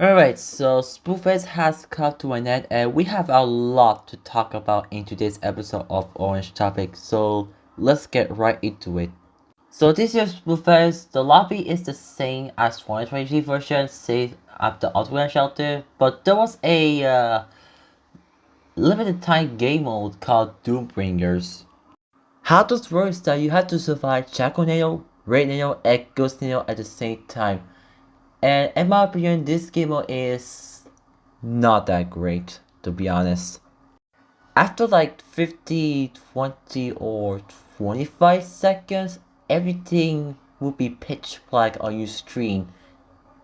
Alright, so Spoofest has come to an end and we have a lot to talk about in today's episode of Orange Topic, so let's get right into it. So this year's Spoofest, the lobby is the same as 2023 version, say at the Ultimate Shelter, but there was a limited time game mode called Doombringers. How this works is that you have to survive Jackal Nail, Raid Nail, and Ghost Nail at the same time. And in my opinion, this game mode is not that great, to be honest. After like 50, 20, or 25 seconds, everything will be pitch black on your screen.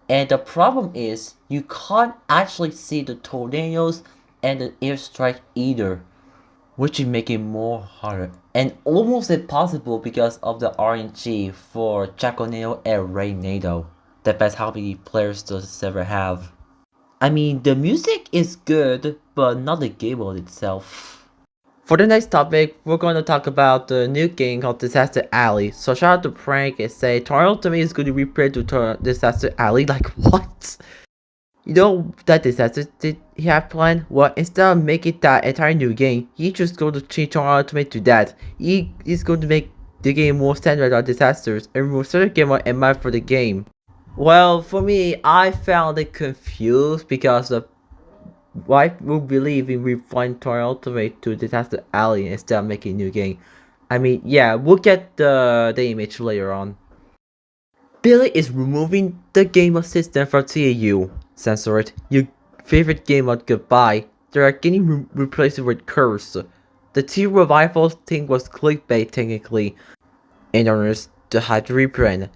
And the problem is, you can't actually see the tornadoes and the airstrike either, which is making it more harder and almost impossible because of the RNG for Jaconeo and Raynado. Depends how many players the server have. I mean, the music is good, but not the game mode itself. For the next topic, we're going to talk about the new game called Disaster Alley. So shout out to Prank and say, Tornado to me is going to replay to Disaster Alley. Like, what? You know that Disaster did he have planned? Well, instead of making that entire new game, he just going to change Tornado Ultimate to that. He is going to make the game more standard on disasters and remove certain game mode and map for the game. Well, for me, I found it confused because of why would believe in refined Tornado Ultimate to Disaster Alley instead of making a new game. I mean, yeah, we'll get the image later on. Billy is removing the game assistant from TAU. Censor it. Your favorite game mode goodbye. They are getting replaced with Curse. The T Revival thing was clickbait technically. In order to have to reprint.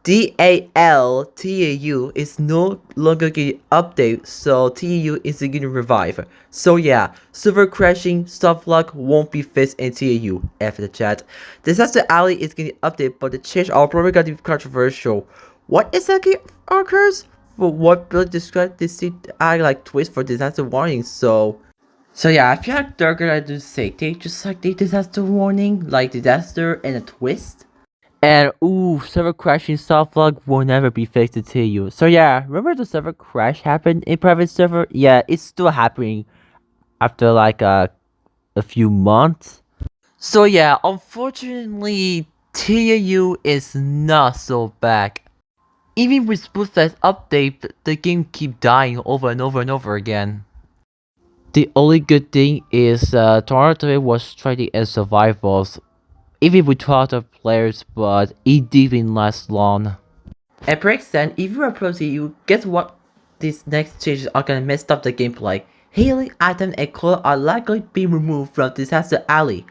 DALTAU is no longer getting updated, so TAU isn't getting revived. So yeah, server crashing, soft lock won't be fixed in TAU. After the chat. Disaster Alley is getting updated, but the change are probably going to be controversial. What exactly occurs? For what Bill described this like twist for disaster warning, so yeah, I feel like they're gonna do say they just like the disaster warning, like disaster and a twist. And ooh, server crashing soft log will never be fixed until you. So yeah, remember the server crash happened in private server? Yeah, it's still happening after like a few months. So yeah, unfortunately, TAU is not so back. Even with Spoofest update, the game keep dying over and over and over again. The only good thing is Toronto was trying as survivals, even with 12 players, but it didn't last long. At Brexen, if you approach you, guess what? These next changes are gonna mess up the gameplay. Healing items and color are likely being removed from Disaster Alley.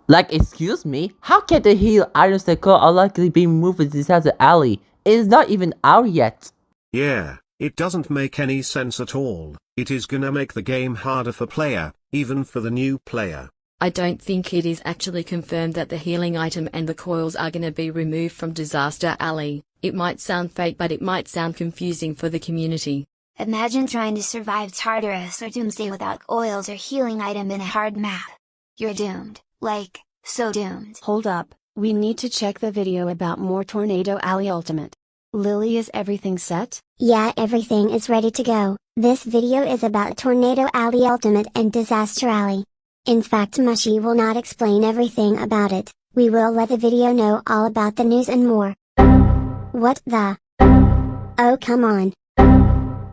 Like, excuse me? How can the heal items and color are likely being removed from Disaster Alley? It is not even out yet. Yeah, it doesn't make any sense at all. It is gonna make the game harder for player, even for the new player. I don't think it is actually confirmed that the healing item and the coils are gonna be removed from Disaster Alley. It might sound fake, but it might sound confusing for the community. Imagine trying to survive Tartarus or Doomsday without coils or healing item in a hard map. You're doomed, like, so doomed. Hold up, we need to check the video about more Tornado Alley Ultimate. Lily, is everything set? Yeah, everything is ready to go. This video is about Tornado Alley Ultimate and Disaster Alley. In fact, Mushy will not explain everything about it, we will let the video know all about the news and more. What the? Oh, come on.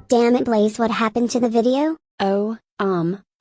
Damn it, Blaze, what happened to the video? Oh,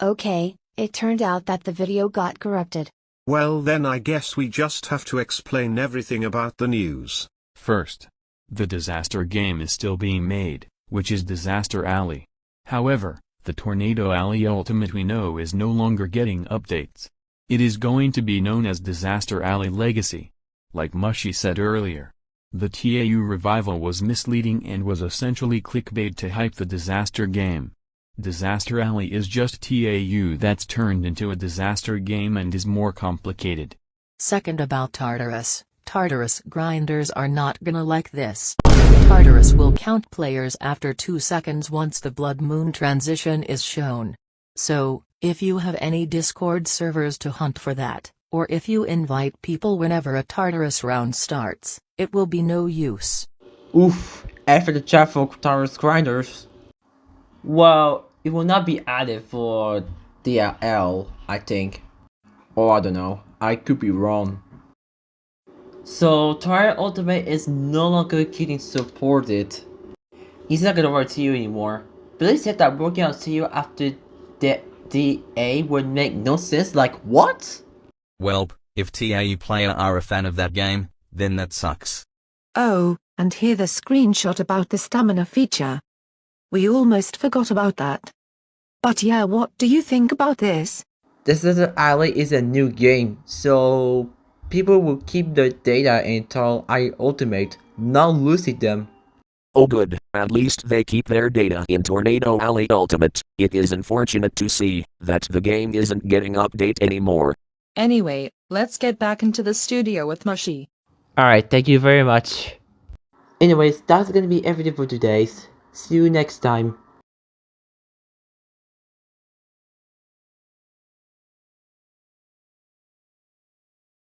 okay, it turned out that the video got corrupted. Well then I guess we just have to explain everything about the news. First, the disaster game is still being made, which is Disaster Alley. However, the Tornado Alley Ultimate we know is no longer getting updates. It is going to be known as Disaster Alley Legacy. Like Mushy said earlier, the TAU revival was misleading and was essentially clickbait to hype the disaster game. Disaster Alley is just TAU that's turned into a disaster game and is more complicated. Second, about Tartarus. Tartarus grinders are not gonna like this. Tartarus will count players after 2 seconds once the Blood Moon transition is shown. So, if you have any Discord servers to hunt for that, or if you invite people whenever a Tartarus round starts, it will be no use. Oof, after the chat for Tornado Grinders. Well, it will not be added for DLL, I think. Or I don't know, I could be wrong. So Tornado Ultimate is no longer getting supported. He's not gonna work to you anymore. But they said that working on TU after the DA would make no sense, like what? Well, if TAU player are a fan of that game, then that sucks. Oh, and here the screenshot about the stamina feature. We almost forgot about that. But yeah, what do you think about this? Disaster Alley is a new game, so people will keep the data until I Ultimate, not losing them. Oh good, at least they keep their data in Tornado Alley Ultimate. It is unfortunate to see that the game isn't getting update anymore. Anyway, let's get back into the studio with Mushy. Alright, thank you very much. Anyways, that's gonna be everything for today. See you next time.